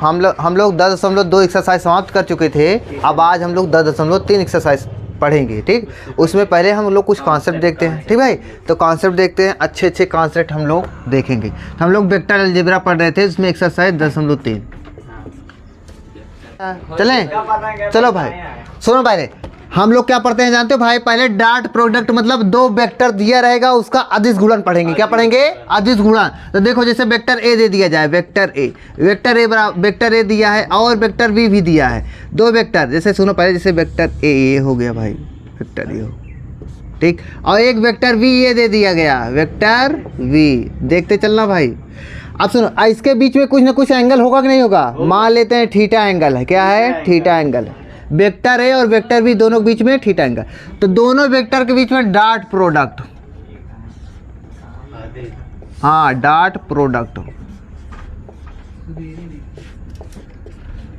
हम लोग 10.2 एक्सरसाइज समाप्त कर चुके थे। अब आज हम लोग 10.3 एक्सरसाइज पढ़ेंगे। ठीक, उसमें पहले हम लोग कुछ कॉन्सेप्ट देखते हैं। ठीक भाई, तो कॉन्सेप्ट देखते हैं, अच्छे कॉन्सेप्ट हम लोग देखेंगे। तो हम लोग वेक्टर अलजेब्रा पढ़ रहे थे, उसमें एक्सरसाइज 10.3 चलें। चलो भाई सुनो, पहले हम लोग क्या पढ़ते हैं जानते हो भाई? पहले डॉट प्रोडक्ट मतलब दो वेक्टर दिया रहेगा, उसका अदिश गुणन पढ़ेंगे। क्या पढ़ेंगे? अदिश गुणन। तो देखो जैसे वेक्टर ए दे दिया जाए, वेक्टर ए दिया है और वेक्टर बी भी दिया है, दो वेक्टर। जैसे सुनो पहले, जैसे वेक्टर ए हो गया भाई, वेक्टर ए हो, ठीक, और एक वेक्टर बी ये दे दिया गया, वेक्टर बी। देखते चलना भाई। अब सुनो, इसके बीच में कुछ ना कुछ एंगल होगा कि नहीं होगा? मान लेते हैं थीटा एंगल है। क्या है? थीटा एंगल है। वेक्टर ए और वेक्टर बी दोनों के बीच में थीटा एंगल, तो दोनों वेक्टर के बीच में डॉट प्रोडक्ट, हाँ डॉट प्रोडक्ट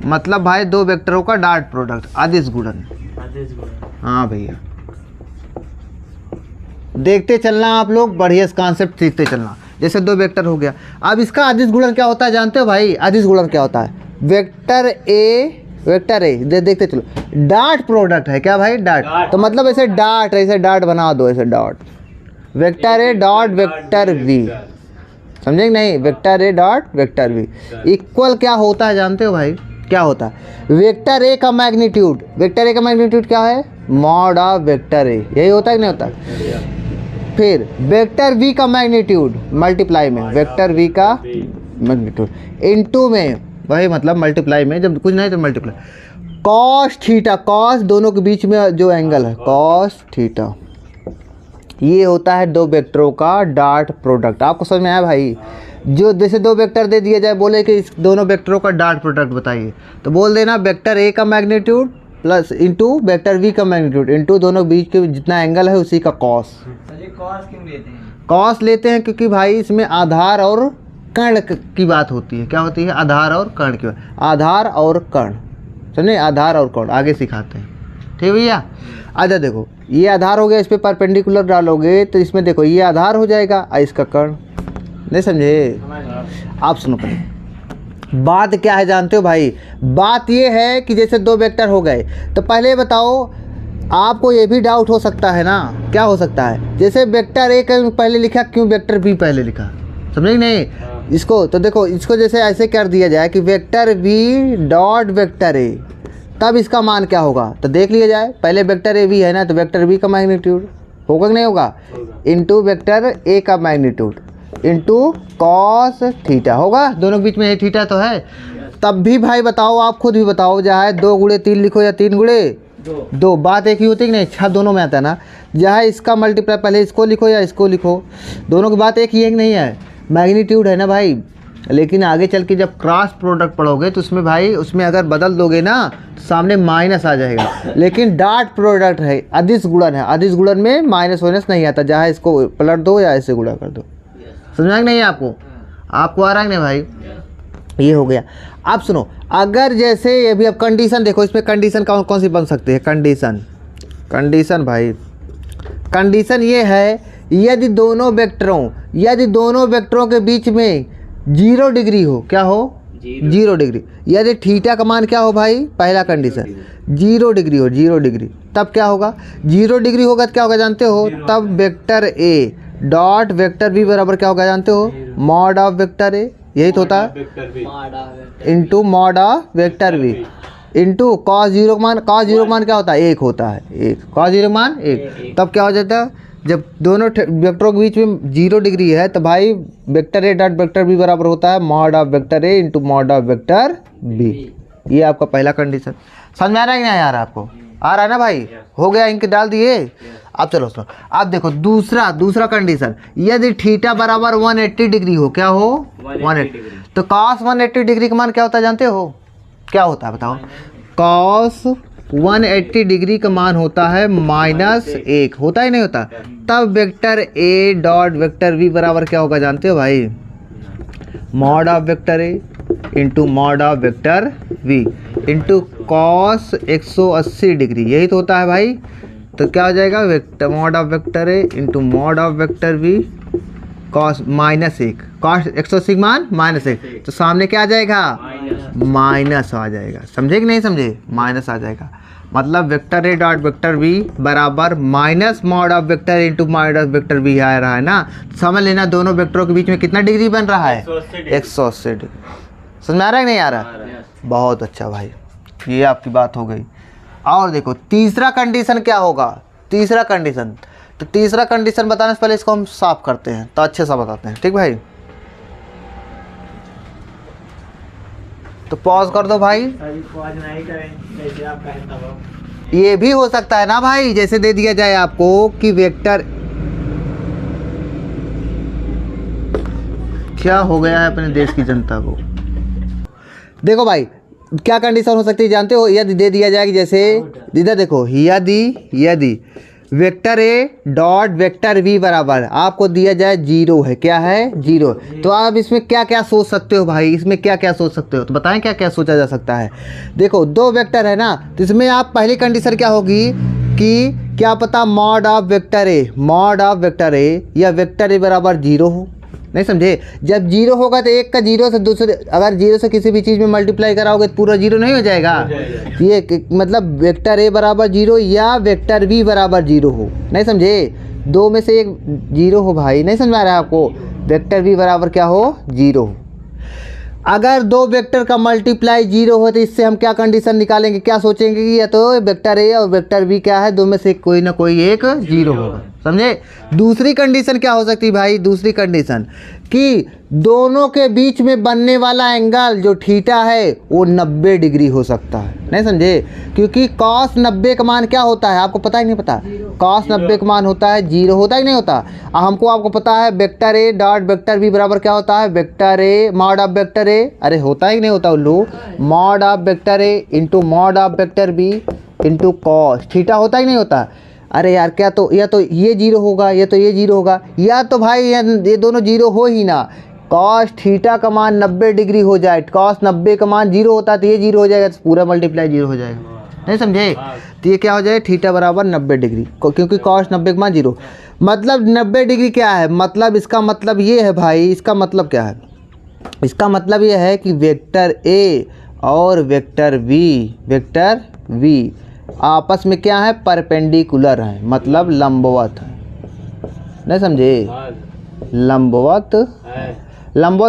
मतलब भाई दो वेक्टरों का डॉट प्रोडक्ट, अदिश गुणन। हाँ भैया, देखते चलना आप लोग, बढ़िया कॉन्सेप्ट सीखते चलना। जैसे दो वेक्टर हो गया, अब इसका अदिश गुणन क्या होता है जानते हो भाई? अदिश गुणन क्या होता है? वेक्टर ए देखते चलो, डॉट प्रोडक्ट है। क्या भाई? डॉट। तो मतलब ऐसे डॉट, ऐसे डॉट बना दो, ऐसे dot, vector A dot vector B, समझेंगे नहीं? Vector A dot vector B equal क्या होता है जानते हो भाई? क्या होता है? वेक्टर ए का मैग्नीट्यूड, वेक्टर ए का मैग्नीट्यूड क्या है? मॉड ऑफ वेक्टर ए, यही होता है कि नहीं होता? फिर वेक्टर बी का मैग्नीट्यूड मल्टीप्लाई में, वेक्टर बी का मैग्नीट्यूड इनटू में, वही मतलब मल्टीप्लाई में, जब कुछ नहीं तो मल्टीप्लाई। कॉस थीटा, कॉस दोनों के बीच में जो एंगल है, कॉस थीटा, ये होता है दो वेक्टरों का डॉट प्रोडक्ट। आपको समझ में आया भाई? जो जैसे दो वेक्टर दे दिए जाए, बोले कि इस दोनों वेक्टरों का डॉट प्रोडक्ट बताइए, तो बोल देना वेक्टर ए का magnitude plus into vector B का मैग्नीट्यूड इंटू दोनों बीच के जितना एंगल है उसी का कॉस। कॉस क्यों लेते हैं? कॉस लेते हैं क्योंकि भाई इसमें आधार और कर्ण की बात होती है। क्या होती है? आधार और कर्ण की बात। आधार और कर्ण, समझे? आधार और कर्ण आगे सिखाते हैं। ठीक भैया, अच्छा देखो, ये आधार हो गया, इस पर परपेंडिकुलर डालोगे तो इसमें देखो ये आधार हो जाएगा और इसका कर्ण। नहीं समझे? आप सुनो पहले, बात क्या है जानते हो भाई? बात ये है कि जैसे दो वेक्टर हो गए, तो पहले बताओ, आपको ये भी डाउट हो सकता है ना, क्या हो सकता है? जैसे वेक्टर ए क्यों पहले लिखा, क्यों वेक्टर बी पहले लिखा? समझे नहीं इसको? तो देखो, इसको जैसे ऐसे कर दिया जाए कि vector B dot vector A, तब इसका मान क्या होगा? तो देख लिया जाए, पहले वेक्टर ए बी है ना, तो वेक्टर बी का मैग्नीट्यूड होगा कि नहीं होगा? इंटू वेक्टर ए का मैग्नीट्यूड इंटू कॉस थीटा होगा, दोनों के बीच में ये थीटा तो है। तब भी भाई बताओ, आप खुद भी बताओ, चाहे 2 गुणे 3 लिखो या 3 गुणे 2, बात एक ही होती है कि नहीं? अच्छा दोनों में आता है ना, चाहे इसका मल्टीप्लाई पहले इसको लिखो या इसको लिखो, दोनों की बात एक ही है कि नहीं है? मैग्नीट्यूड है ना भाई। लेकिन आगे चल के जब क्रॉस प्रोडक्ट पढ़ोगे तो उसमें भाई, उसमें अगर बदल दोगे ना तो सामने माइनस आ जाएगा। लेकिन डॉट प्रोडक्ट है, अदिश गुणन है, अदिश गुणन में माइनस वाइनस नहीं आता, चाहे इसको पलट दो या ऐसे गुणा कर दो। समझा कि नहीं आपको? आपको आ रहा है नहीं भाई? ये हो गया। अब सुनो, अगर जैसे ये भी, अब कंडीशन देखो, इसमें कंडीशन कौन सी बन सकती है? कंडीशन भाई, कंडीशन ये है, यदि दोनों वेक्टरों के बीच में 0 डिग्री हो, क्या हो? 0 डिग्री। यदि थीटा का मान क्या हो भाई? पहला कंडीशन 0 डिग्री हो, 0 डिग्री, तब क्या होगा? 0 डिग्री होगा तो क्या होगा जानते हो? तब vector A dot vector B बराबर क्या होगा जानते हो? मॉड ऑफ वेक्टर ए, यही तो होता है, into mod of vector B into cos 0 का मान। कॉस 0 का मान क्या होता है? 1 होता है, 1। कॉस 0 का मान 1। तब क्या हो जाता है? जब दोनों वेक्टरों के बीच में 0 डिग्री है तो भाई vector A dot vector B बराबर होता है mod of vector A into mod of vector B. ये आपका पहला कंडीशन। समझ में आ रहा है कि नहीं आ रहा? आपको आ रहा है ना भाई? हो गया, इनके डाल दिए। अब चलो सुनो, अब देखो दूसरा कंडीशन, यदि थीटा बराबर 180 डिग्री हो, क्या हो? 180। तो कॉस 180 डिग्री का मान क्या होता है जानते हो? क्या होता है बताओ? कॉस 180 डिग्री का मान होता है -1, होता ही नहीं होता? तब vector A dot vector B बराबर क्या होगा जानते हो भाई? Mod of vector A into mod of vector B into cos 180 degree, यही तो होता है भाई। तो क्या हो जाएगा? Vector mod of vector A into mod of vector B cos -1, cos 180 मान -1, तो सामने क्या आ जाएगा? माइनस आ जाएगा। समझे कि नहीं समझे? माइनस आ जाएगा। मतलब vector A dot vector B बराबर minus mod of vector into mod of vector B आ रहा है ना। समझ लेना दोनों वेक्टरों के बीच में कितना डिग्री बन रहा है? 180 डिग्री। समझ में आ रहा है कि नहीं आ रहा? बहुत अच्छा भाई, ये आपकी बात हो गई। और देखो तीसरा कंडीशन क्या होगा? तीसरा कंडीशन, तो तीसरा कंडीशन बताने से पहले इसको हम साफ करते हैं तो अच्छे से बताते हैं। ठीक भाई, तो पॉज कर दो भाई। ये भी हो सकता है ना भाई, जैसे दे दिया जाए आपको कि वेक्टर क्या हो गया है अपने देश की जनता को। देखो भाई क्या कंडीशन हो सकती है जानते हो? यदि दे दिया जाए कि जैसे इधर देखो, यदि vector A dot vector B बराबर आपको दिया जाए 0 है। क्या है? 0। तो आप इसमें क्या क्या सोच सकते हो भाई? इसमें क्या क्या सोच सकते हो? तो बताएं क्या क्या सोचा जा सकता है। देखो दो वेक्टर है ना, तो इसमें आप पहली कंडीशन क्या होगी कि क्या पता मॉड ऑफ वेक्टर ए या वेक्टर ए बराबर 0 हो। नहीं समझे? जब 0 होगा तो एक का 0 से दूसरे, अगर 0 से किसी भी चीज़ में मल्टीप्लाई कराओगे तो पूरा 0 नहीं हो जाएगा? ये मतलब वेक्टर ए बराबर 0 या वेक्टर बी बराबर 0 हो। नहीं समझे? दो में से एक 0 हो भाई। नहीं समझ आ रहा है आपको? वेक्टर बी बराबर क्या हो? 0 हो। अगर दो वेक्टर का मल्टीप्लाई 0 हो तो इससे हम क्या कंडीशन निकालेंगे? क्या सोचेंगे कि या तो वेक्टर ए और वेक्टर बी क्या है, दो में से कोई ना कोई एक 0 होगा। समझे? दूसरी कंडीशन क्या हो सकती है भाई? दूसरी कंडीशन कि दोनों के बीच में बनने वाला एंगल जो थीटा है वो 90 डिग्री हो सकता है। नहीं समझे? क्योंकि cos 90 का मान क्या होता है आपको पता ही नहीं पता? cos 90 का मान होता है 0। होता ही नहीं होता? हमको आपको पता है vector A dot vector B बराबर क्या होता है? Vector A mod of vector A, अरे होता ही नहीं होता उल्लू, mod of vector A into mod of vector B into cos theta. होता ही नहीं होता? अरे यार क्या, तो या तो ये 0 होगा या तो ये 0 होगा, या तो भाई ये दोनों 0 हो ही ना। कॉस थीटा का मान 90 डिग्री हो जाए, कॉस 90 का मान 0 होता है तो ये 0 हो जाएगा, तो पूरा मल्टीप्लाई 0 हो जाएगा। नहीं समझे? तो ये क्या हो जाए? थीटा बराबर 90 डिग्री, क्योंकि कॉस 90 का मान 0। मतलब 90 डिग्री क्या है? मतलब इसका मतलब ये है भाई, इसका मतलब क्या है? इसका मतलब ये है कि वेक्टर ए और वेक्टर वी आपस में क्या है? परपेंडिकुलर है, मतलब लंबवत है। नहीं समझे? लंबवत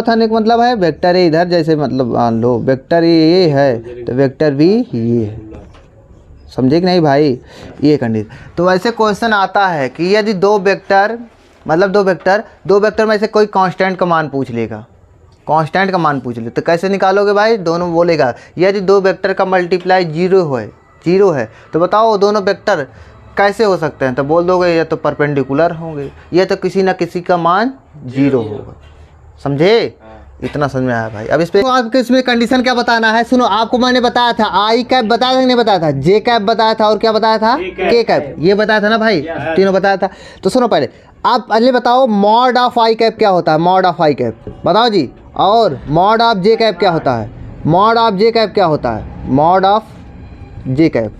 होने का मतलब है वेक्टर ए इधर, जैसे मतलब मान लो वेक्टर ये है तो वेक्टर बी ये है। समझे कि नहीं भाई? ये कंडीशन। तो ऐसे क्वेश्चन आता है कि यदि दो वेक्टर में से कोई कांस्टेंट का मान पूछ लेगा, कांस्टेंट का मान पूछ ले तो कैसे निकालोगे भाई? दोनों बोलेगा यदि दो वेक्टर का मल्टीप्लाई 0 है तो बताओ दोनों वेक्टर कैसे हो सकते हैं? तो बोल दोगे या तो परपेंडिकुलर होंगे या तो किसी ना किसी का मान 0 होगा। समझे? इतना समझ में आया भाई? अब इस पे आपको इसमें कंडीशन क्या बताना है? सुनो, आपको मैंने बताया था आई कैप बताया था कि नहीं बताया था? जे कैप बताया था और क्या बताया था? के कैप। ये बताया था ना भाई, तीनों बताया था। तो सुनो पहले, आप पहले बताओ मॉड ऑफ आई कैप क्या होता है? मॉड ऑफ आई कैप बताओ जी। और मॉड ऑफ जे कैप क्या होता है? मॉड ऑफ जे कैप क्या होता है? मॉड ऑफ जे कैप,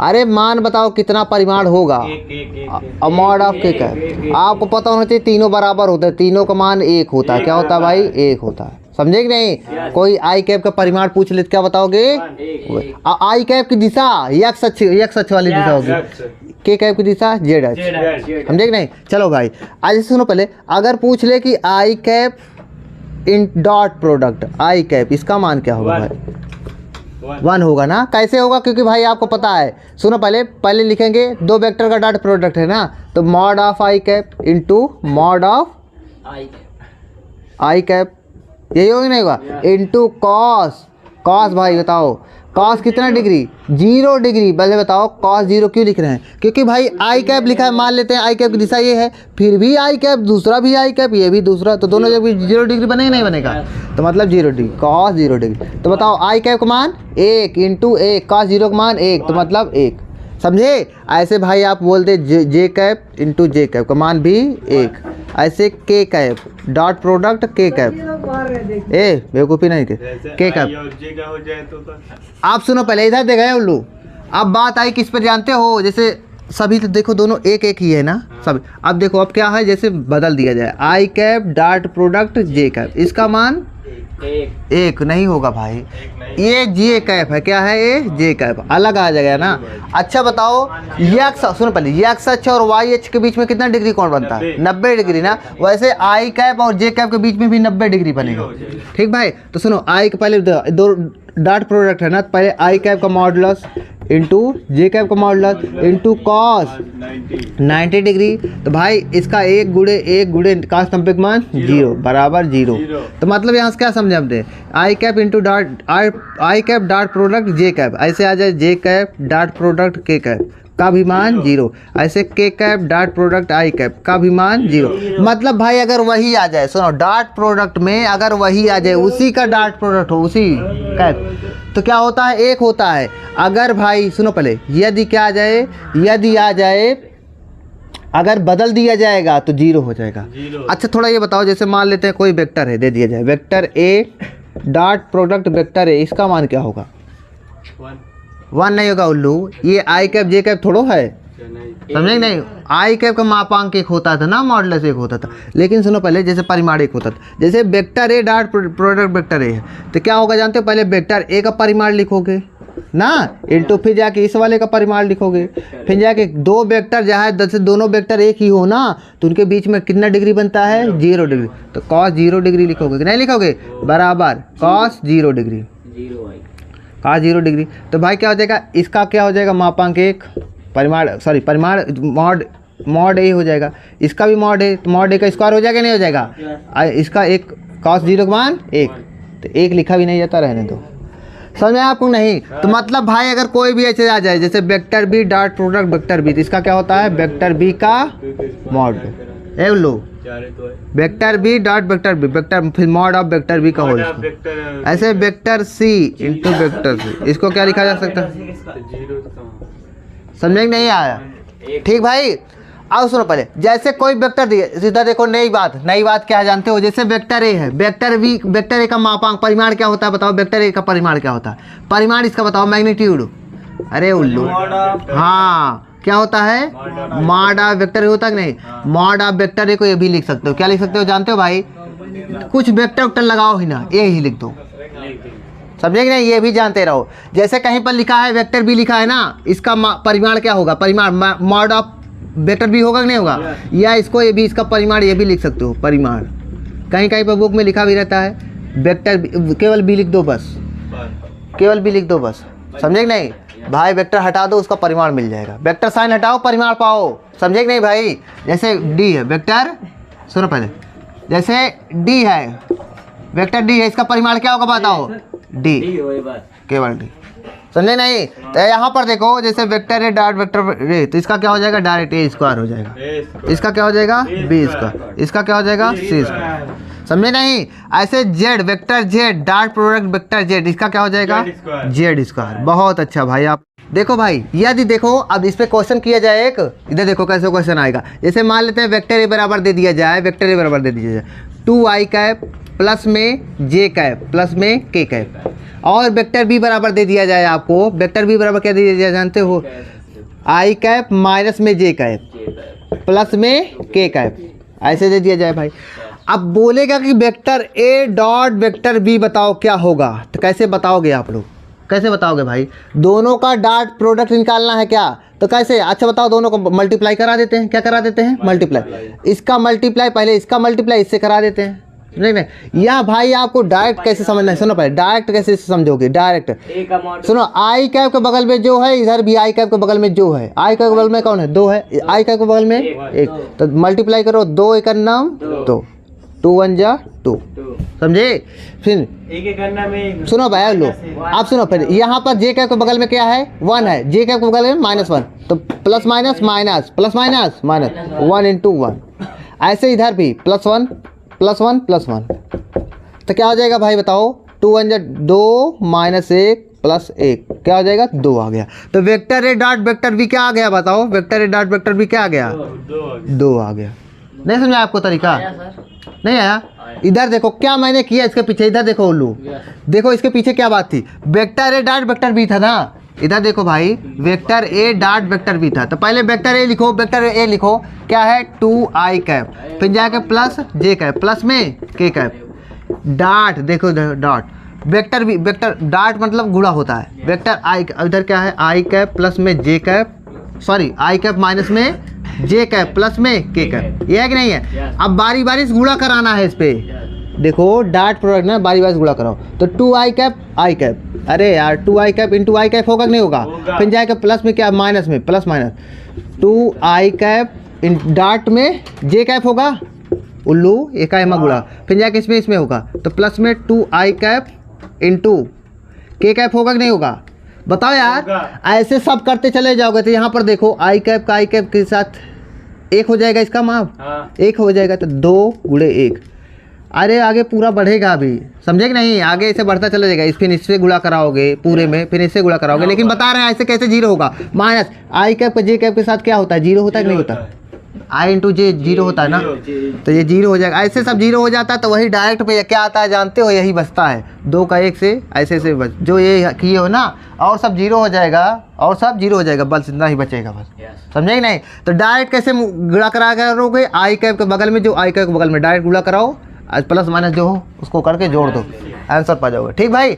अरे मान बताओ कितना परिमाण होगा? और मॉड ऑफ के कैप आपको पता होना चाहिए, तीनों बराबर होते हैं, तीनों का मान 1 होता है। क्या होता है भाई? 1 होता है। समझे कि नहीं? कोई आई कैप का परिमाण पूछ ले तो क्या बताओगे? आई कैप की दिशा एक्स अक्ष वाली दिशा होगी, के कैप की दिशा जेड अक्ष। समझे कि नहीं? चलो भाई आज सुनो पहले, अगर पूछ ले कि I cap in dot product I cap, इसका मान क्या होगा भाई? 1 होगा ना। कैसे होगा? क्योंकि भाई आपको पता है, सुनो पहले लिखेंगे दो वेक्टर का डॉट प्रोडक्ट है ना, तो mod of I cap into mod of I cap, यही होगा नहीं होगा? इंटू कॉस भाई बताओ कॉस कितना डिग्री? 0 डिग्री। पहले बताओ कॉस 0 क्यों लिख रहे हैं? क्योंकि भाई आई कैप लिखा है, मान लेते हैं आई कैप की दिशा ये है, फिर भी आई कैप, दूसरा भी आई कैप, ये भी दूसरा, तो दोनों जब 0 डिग्री बनेगा नहीं बनेगा? तो मतलब 0 डिग्री, कॉस 0 डिग्री। तो बताओ आई कैप का मान 1 इंटू 1, कॉस 0 का मान 1, तो मतलब 1। समझे? ऐसे भाई आप बोलते जे कैप इंटू जे कैप का मान भी 1, ऐसे K cap dot product K cap, बेवकूफ़ी नहीं के कैप। आप सुनो पहले, इधर देखा उल्लू। अब बात आई किस पर जानते हो? जैसे सभी तो देखो दोनों एक ही है ना सभी। अब देखो अब क्या है, जैसे बदल दिया जाए आई cap dot product J cap, इसका मान एक नहीं होगा भाई, ये जे कैप है, क्या है ये जे कैप, अलग आ जाएगा ना। अच्छा बताओ ये अक्ष, सुनो पहले ये अक्ष अक्ष और वाई अक्ष के बीच में कितना डिग्री कोण बनता है? 90 डिग्री ना। वैसे आई कैप और जे कैप के बीच में भी 90 डिग्री बनेगा। ठीक भाई, तो सुनो आई के पहले दो डॉट प्रोडक्ट है ना, पहले आई कैप का मॉडुलस इंटू जे कैप का मॉडुलस इंटू कॉस 90 डिग्री। तो भाई इसका एक गुणे कॉस 90 का मान 0 बराबर 0। तो मतलब यहाँ से क्या समझे हमने, I cap into dot I cap dot product J cap, ऐसे आ जाए J cap dot product K cap का भी मान 0, ऐसे K cap dot product I cap का भी मान 0। मतलब भाई अगर वही आ जाए, सुनो डॉट प्रोडक्ट में अगर वही आ जाए, उसी का डॉट प्रोडक्ट हो उसी कैप, तो क्या होता है? एक होता है। अगर भाई सुनो पहले, यदि क्या आ जाए, यदि आ जाए अगर बदल दिया जाएगा तो 0 हो जाएगा। अच्छा थोड़ा ये बताओ, जैसे मान लेते हैं कोई वेक्टर है, दे दिया जाए vector A dot product vector A, इसका मान क्या होगा? 1 नहीं होगा उल्लू, ये आई कैप जे कैप थोड़ो है, समझे नहीं? आई कैप का मापांक एक होता था ना, मॉडुलस एक होता था। लेकिन सुनो पहले, जैसे परिमाण एक होता था, जैसे vector A dot product vector A है, तो क्या होगा जानते हो? पहले वेक्टर ए का परिमाण लिखोगे ना, इंटू फिर जाके इस वाले का परिमाण लिखोगे, फिर जाके दो वेक्टर जहाँ जैसे दोनों वेक्टर एक ही हो ना, तो उनके बीच में कितना डिग्री बनता है? 0 डिग्री। तो कॉस 0 डिग्री लिखोगे कि नहीं लिखोगे? बराबर कॉस 0 डिग्री, कॉस 0 डिग्री। तो भाई क्या हो जाएगा? इसका क्या हो जाएगा? मापांक एक, परिमाण सॉरी परिमाण मॉड ए हो जाएगा, इसका भी मॉड ए, तो मॉड ए का स्क्वायर हो जाएगा नहीं हो जाएगा? इसका एक कॉस 0 का मान 1, तो 1 लिखा भी नहीं जाता, रहने दो। समझ में आपको? नहीं तो मतलब भाई अगर कोई भी ऐसे आ जाए, जैसे vector B dot product vector B, तो इसका क्या होता है? वेक्टर बी का मॉड ए लो, vector B dot vector B, vector फिर मॉड ऑफ वेक्टर बी का होल। ऐसे vector C into vector C, इसको क्या लिखा जा सकता है? समझ में नहीं आया? ठीक भाई, आओ सुनो पहले, जैसे कोई वेक्टर दिए, सीधा देखो नई बात क्या जानते हो? जैसे वेक्टर ए है, वेक्टर ए का मापांक परिमाण क्या होता है बताओ? वेक्टर ए का परिमाण क्या होता है? परिमाण इसका बताओ, मैग्नीट्यूड। अरे उल्लू, हाँ क्या होता है? मॉड ऑफ वेक्टर ए होता है कि नहीं? मॉड ऑफ वेक्टर ए को ये भी लिख सकते हो, क्या लिख सकते हो जानते हो भाई? कुछ वेक्टर लगाओ ही ना, ए ही लिख दो, समझे कि नहीं? ये भी जानते रहो। जैसे कहीं पर लिखा है वेक्टर बी लिखा है ना, इसका परिमाण क्या होगा? परिमाण मॉड ऑफ वेक्टर बी होगा कि नहीं होगा? या इसको ये भी, इसका परिमाण ये भी लिख सकते हो, परिमाण। कहीं कहीं पर बुक में लिखा भी रहता है वेक्टर, केवल बी लिख दो बस, केवल बी लिख दो बस, समझे कि नहीं? भाई वेक्टर हटा दो, उसका परिमाण मिल जाएगा। वेक्टर साइन हटाओ, परिमाण पाओ, समझे कि नहीं भाई? जैसे डी है वेक्टर, सुनो पहले, जैसे डी है वेक्टर डी है, इसका परिमाण क्या होगा बताओ? डी, केवल डी, समझे नहीं? तो यहाँ पर देखो, जैसे वेक्टर ए डॉट वेक्टर ए, तो इसका क्या हो जाएगा? डायरेक्ट ए स्क्वायर हो जाएगा, इसका क्या हो जाएगा? बी स्क्वायर, इसका क्या हो जाएगा? सी स्क्वायर, समझे नहीं? ऐसे Z vector Z dot product vector Z, इसका क्या हो जाएगा? Z square. बहुत अच्छा भाई। आप देखो भाई, यदि देखो अब इस पे क्वेश्चन किया जाए, एक इधर देखो कैसे क्वेश्चन आएगा। जैसे मान लेते हैं वेक्टर ए बराबर दे दिया जाए, वेक्टर ए बराबर दे दिया जाए 2 आई कैप प्लस में जे कैप प्लस में के कैप, और वेक्टर बी बराबर दे दिया जाए आपको। वेक्टर बी बराबर क्या दे दिया जाए जानते हो? आई कैप माइनस में जे कैप प्लस में के कैप, ऐसे दे दिया जाए भाई। अब बोलेगा कि vector A dot vector B बताओ क्या होगा, तो कैसे बताओगे आप लोग? कैसे बताओगे भाई? दोनों का डॉट प्रोडक्ट निकालना है क्या? तो कैसे? अच्छा बताओ, दोनों को मल्टीप्लाई करा देते हैं। क्या करा देते हैं? मल्टीप्लाई। इसका मल्टीप्लाई पहले इसका मल्टीप्लाई इससे करा देते हैं। नहीं या भाई आपको डायरेक्ट कैसे समझना है? सुनो पहले, डायरेक्ट कैसे समझोगे? डायरेक्ट सुनो, आई कैप के बगल में जो है, इधर भी आई कैप के बगल में जो है, आई कैप के बगल में कौन है? 2 है, आई कैप के बगल में 1, तो मल्टीप्लाई करो, 2 1 नाम 2, 2 1 जा 2, समझे? फिर सुनो भाई लो, आप सुनो फिर, यहाँ पर जे कैप के बगल में क्या है? 1 है, जे कैप के बगल में -1, तो plus minus minus plus minus minus 1 into 1। ऐसे इधर भी +1 +1 +1, तो क्या हो जाएगा भाई बताओ? 2 1 जा 2 -1 + 1, क्या हो जाएगा? 2 आ गया। तो vector A dot vector B क्या आ गया बताओ? Vector A dot vector B क्या आ गया? 2 आ गया। नहीं समझा आपको तरीका? नहीं आया? इधर देखो क्या मैंने किया इसके पीछे, इधर देखो उल्लू, देखो इसके पीछे क्या बात थी? Vector A dot vector B था ना, इधर देखो भाई, vector A dot vector B था, तो पहले वेक्टर ए लिखो, वेक्टर ए लिखो क्या है? 2 आई कैप, फिर जाके प्लस जे कैप प्लस में के कैप, डाट, देखो डॉट वेक्टर भी, वेक्टर डाट मतलब गुणा होता है। वेक्टर आई, इधर क्या है आई कैप प्लस में J cap, sorry I cap minus में जे कैप प्लस में के कैप, ये है कि नहीं है। अब बारी बारी से गुणा कराना है इस पे, देखो डाट प्रोडक्ट ना बारी बारी से गुणा कराओ। तो 2 आई कैप आई कैप, अरे यार 2 आई कैप इंटू आई कैप होगा कि नहीं होगा, फिर जाएगा प्लस में क्या माइनस में, प्लस माइनस 2 आई कैप इन डाट में जे कैप होगा, उल्लू एकाएमा गुणा, फिर जाके इसमें होगा तो प्लस में 2 आई कैप इंटू के कैप होगा कि नहीं होगा, बताओ यार। ऐसे सब करते चले जाओगे तो यहाँ पर देखो आई कैप का आई कैप के साथ 1 हो जाएगा, इसका माप 1 हो जाएगा, तो 2 गुणे 1, अरे आगे पूरा बढ़ेगा अभी, समझे कि नहीं, आगे ऐसे बढ़ता चला जाएगा। फिर इससे गुणा कराओगे पूरे में, फिर इससे गुणा कराओगे, लेकिन बता रहे हैं ऐसे कैसे जीरो होगा। माइनस आई कैप का जे कैप के साथ क्या होता है, जीरो होता है कि नहीं होता, आई इंटू जे जीरो होता है ना, तो ये जीरो हो जाएगा। ऐसे सब जीरो हो जाता है तो वही डायरेक्ट पे क्या आता है जानते हो, यही बचता है 2 का 1 से ऐसे से बच, जो ये किए हो ना, और सब जीरो हो जाएगा, और सब जीरो हो जाएगा, बस इतना ही बचेगा बस, समझे कि नहीं। तो डायरेक्ट कैसे गुणा करा करोगे, आई कैप के बगल में जो आई कैप के बगल में डायरेक्ट गुणा कराओ, प्लस माइनस जो हो उसको करके जोड़ दो, आंसर पा जाओगे। ठीक भाई।